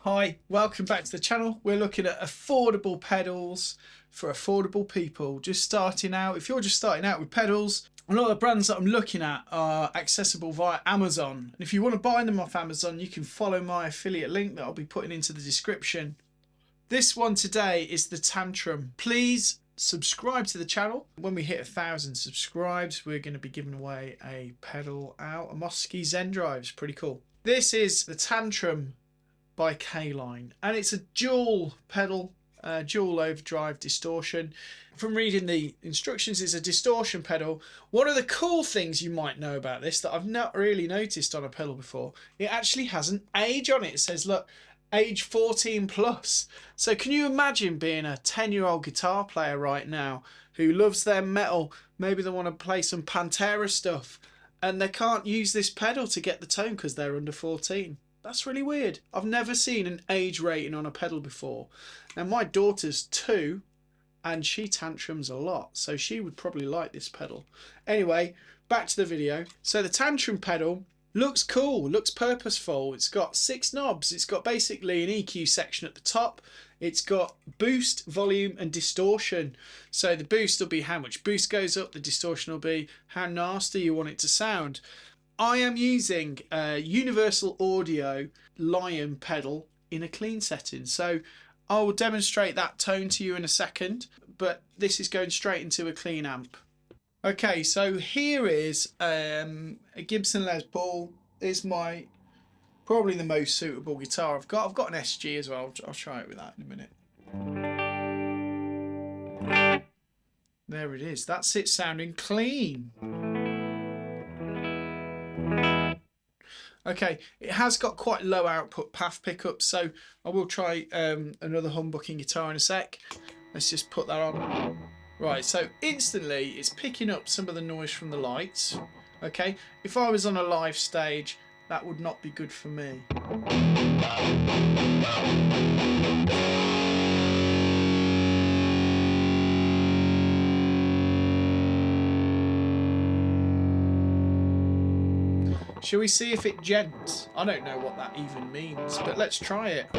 Hi, welcome back to the channel. We're looking at affordable pedals for affordable people just starting out. If you're just starting out with pedals, a lot of the brands that I'm looking at are accessible via Amazon. And if you want to buy them off Amazon, you can follow my affiliate link that I'll be putting into the description. This one today is the Tantrum. Please subscribe to the channel. When we hit 1,000 subscribes, we're going to be giving away a pedal out, a Mosky Zen Drive. It's pretty cool. This is the Tantrum by Cailine, and it's a dual pedal, dual overdrive distortion. From reading the instructions, it's a distortion pedal. One of the cool things you might know about this that I've not really noticed on a pedal before, it actually has an age on it. It says, look, age 14 plus. So can you imagine being a 10-year-old guitar player right now who loves their metal? Maybe they want to play some Pantera stuff and they can't use this pedal to get the tone because they're under 14. That's really weird. I've never seen an age rating on a pedal before. Now my daughter's 2 and she tantrums a lot, so she would probably like this pedal. Anyway, back to the video. So the Tantrum pedal looks cool, looks purposeful. It's got 6 knobs. It's got basically an EQ section at the top. It's got boost, volume and distortion. So the boost will be how much boost goes up. The distortion will be how nasty you want it to sound. I am using a Universal Audio Lion pedal in a clean setting. So I will demonstrate that tone to you in a second, but this is going straight into a clean amp. Okay, so here is a Gibson Les Paul. It's my probably the most suitable guitar I've got. I've got an SG as well. I'll try it with that in a minute. There it is. That's it sounding clean. Okay, it has got quite low output path pickups, so I will try another humbucking guitar in a sec. Let's just put that on. Right, so instantly it's picking up some of the noise from the lights. Okay, if I was on a live stage, that would not be good for me. Shall we see if it gents? I don't know what that even means, but let's try it. I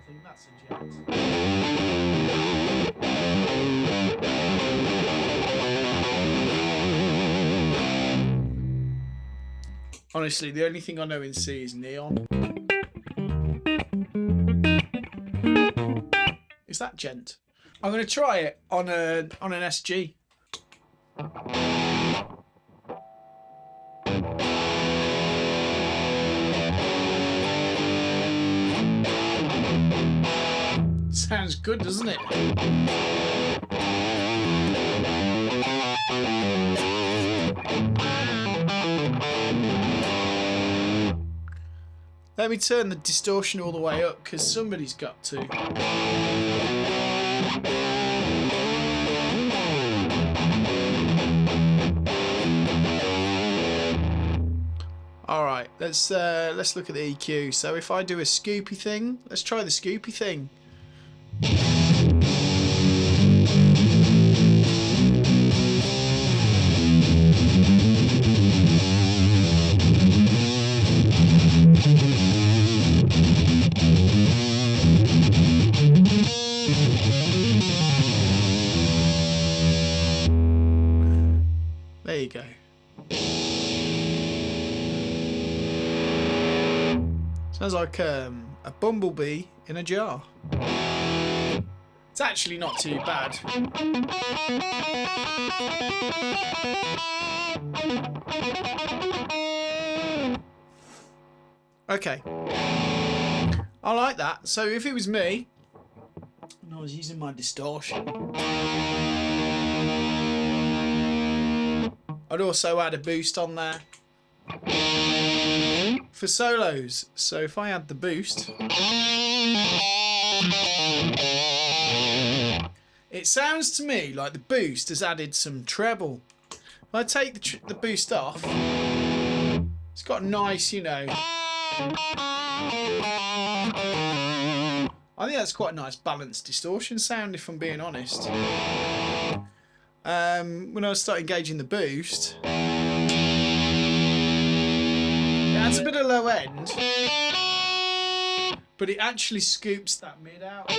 think that's a gent. Honestly, the only thing I know in C is neon. Is that gent? I'm going to try it on an SG. Sounds good, doesn't it? Let me turn the distortion all the way up because somebody's got to. Alright, let's look at the EQ. So if I do a scoopy thing, let's try the scoopy thing. There you go. Sounds like a bumblebee in a jar. It's actually not too bad. Okay. I like that. So if it was me, and I was using my distortion, I'd also add a boost on there for solos. So if I add the boost, it sounds to me like the boost has added some treble. If I take the boost off, it's got a nice, you know, I think that's quite a nice balanced distortion sound, if I'm being honest. When I start engaging the boost, adds a bit of low end, but it actually scoops that mid out.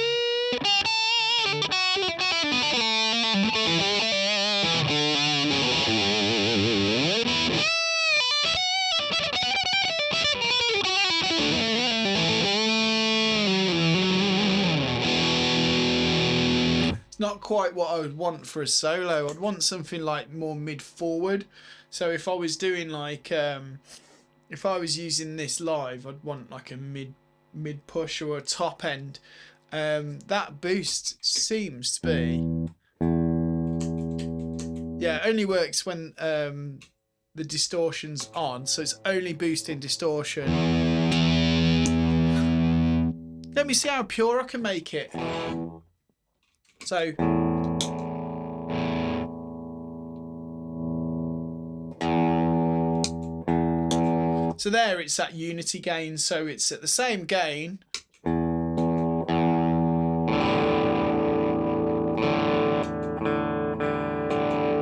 Not quite what I would want for a solo. I'd want something like more mid forward. So if I was doing like if I was using this live, I'd want like a mid push or a top end. That boost seems to be, yeah, it only works when the distortion's on, so it's only boosting distortion. Let me see how pure I can make it. So there it's at unity gain, so it's at the same gain.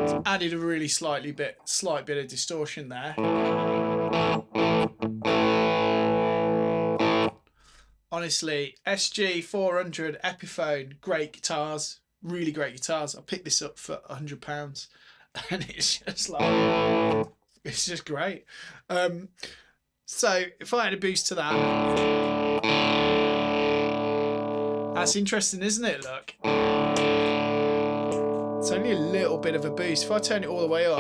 It's added a really slight bit of distortion there. Honestly, SG 400 Epiphone, great guitars, really great guitars. I picked this up for £100 and it's just like, it's just great. So if I had a boost to that, that's interesting, isn't it? Look, it's only a little bit of a boost. If I turn it all the way up,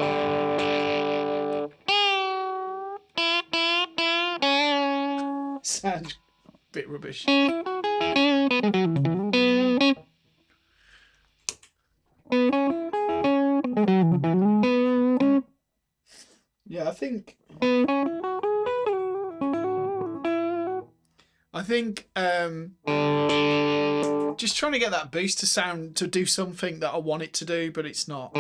sounds bit rubbish. Yeah, I think just trying to get that boost to sound to do something that I want it to do, but it's not.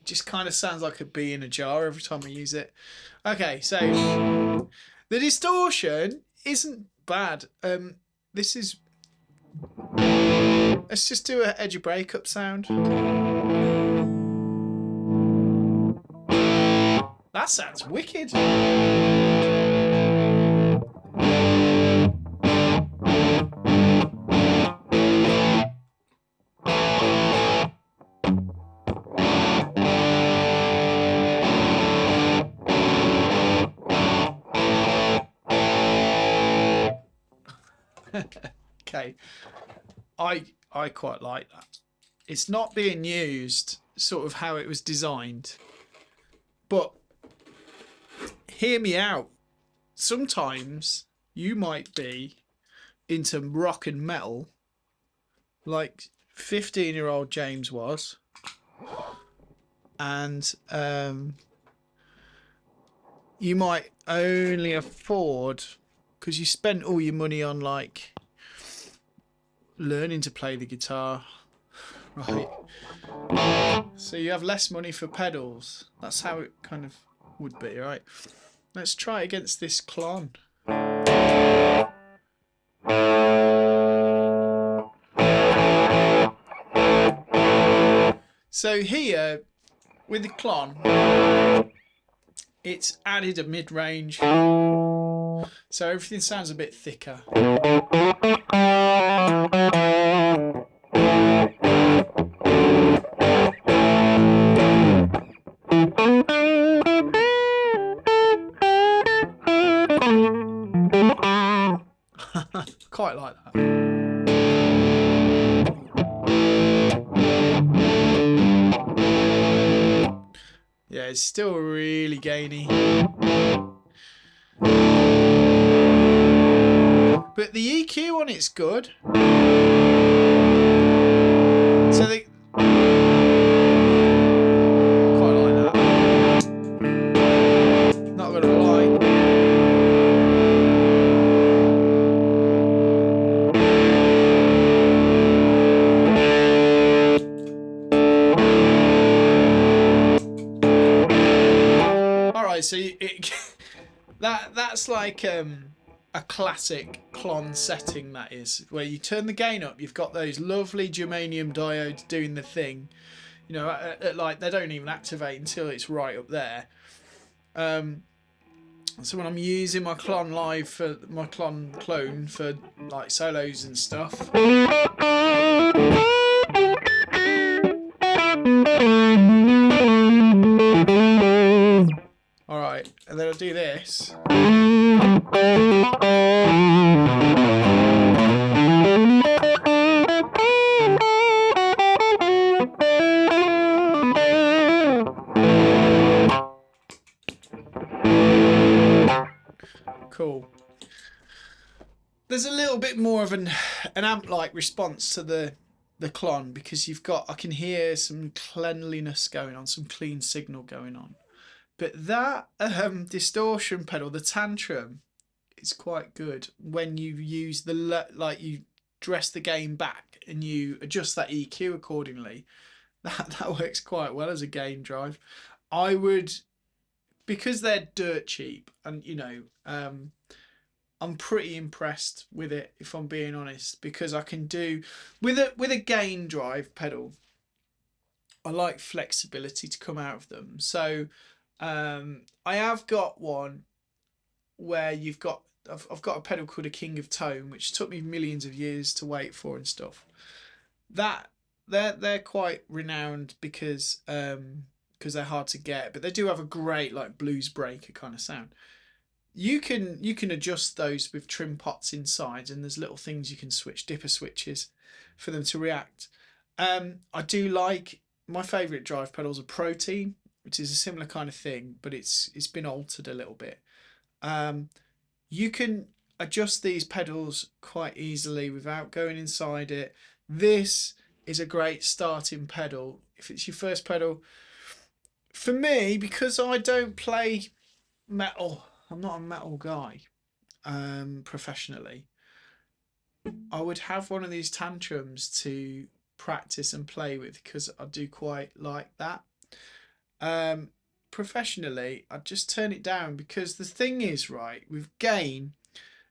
Just kind of sounds like a bee in a jar every time I use it. Okay, so the distortion isn't bad. This is, let's just do an edgy breakup sound. That sounds wicked. Okay, I quite like that. It's not being used sort of how it was designed, but hear me out. Sometimes you might be into rock and metal like 15-year-old James was, and you might only afford, because you spent all your money on like learning to play the guitar, right? So you have less money for pedals. That's how it kind of would be, right? Let's try it against this Klon. So here with the Klon, it's added a mid-range, so everything sounds a bit thicker. Quite like that. Yeah, it's still really gainy. But the EQ on it's good. So they quite like that. Not gonna lie. Alright, so that's like a classic Klon setting, that is, where you turn the gain up, you've got those lovely germanium diodes doing the thing, you know, like they don't even activate until it's right up there. So when I'm using my Klon live for my clone for like solos and stuff, all right, and then I'll do this. Cool. There's a little bit more of an amp-like response to the Klon, because you've got, I can hear some cleanliness going on, some clean signal going on. But that distortion pedal, the Tantrum, is quite good when you use the, like, you dress the gain back and you adjust that EQ accordingly. That works quite well as a gain drive. I would, because they're dirt cheap, and you know, I'm pretty impressed with it, if I'm being honest, because I can do with a gain drive pedal, I like flexibility to come out of them. So I have got one where you've got, I've got a pedal called a King of Tone, which took me millions of years to wait for and stuff. That they're quite renowned because they're hard to get, but they do have a great like blues breaker kind of sound. You can adjust those with trim pots inside, and there's little things you can switch, dipper switches, for them to react. I do like, my favourite drive pedals are Protein, which is a similar kind of thing, but it's been altered a little bit. You can adjust these pedals quite easily without going inside it. This is a great starting pedal if it's your first pedal. For me, because I don't play metal, I'm not a metal guy professionally, I would have one of these Tantrums to practice and play with, because I do quite like that. Professionally, I'd just turn it down, because the thing is, right, with gain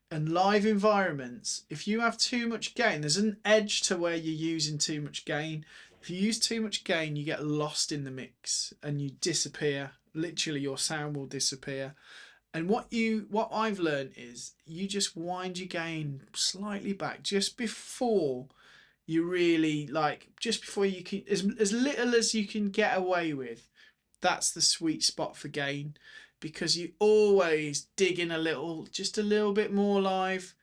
and live environments, if you have too much gain, there's an edge to where you're using too much gain. If you use too much gain, you get lost in the mix and you disappear. Literally, your sound will disappear. And what I've learned is you just wind your gain slightly back just before you really, like, just before you can, as little as you can get away with. That's the sweet spot for gain, because you always dig in a little, just a little bit more live.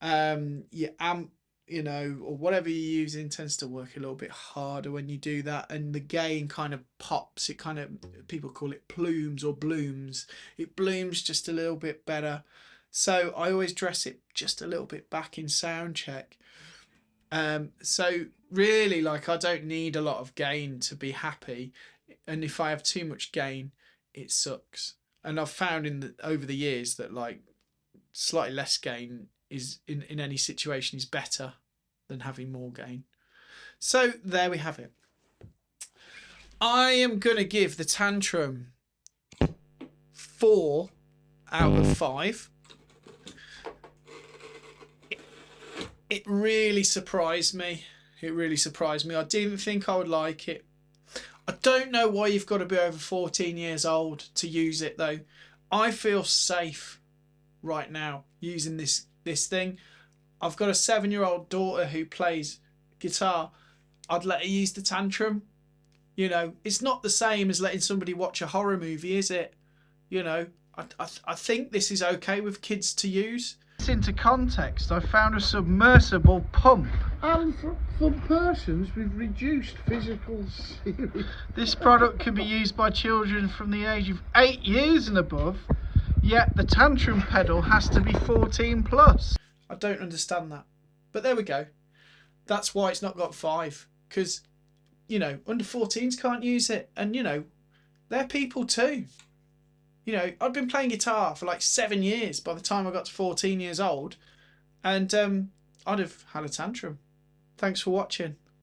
Your amp, you know, or whatever you're using tends to work a little bit harder when you do that, and the gain kind of pops. It kind of, people call it plumes or blooms. It blooms just a little bit better. So I always dress it just a little bit back in sound check. So really, like, I don't need a lot of gain to be happy, and if I have too much gain, it sucks. And I've found over the years that, like, slightly less gain is in any situation is better than having more gain. So there we have it. I am going to give the Tantrum 4 out of 5. It really surprised me. It really surprised me. I didn't think I would like it. I don't know why you've got to be over 14 years old to use it, though. I feel safe right now using this thing. I've got a 7-year-old daughter who plays guitar. I'd let her use the Tantrum. You know, it's not the same as letting somebody watch a horror movie, is it? You know, I think this is okay with kids to use. Into context, I found a submersible pump. And for persons with reduced physical series. This product can be used by children from the age of 8 years and above, yet the Tantrum pedal has to be 14 plus. I don't understand that. But there we go. That's why it's not got 5. Because, you know, under 14s can't use it. And, you know, they're people too. You know, I'd been playing guitar for like 7 years by the time I got to 14 years old. And I'd have had a Tantrum. Thanks for watching.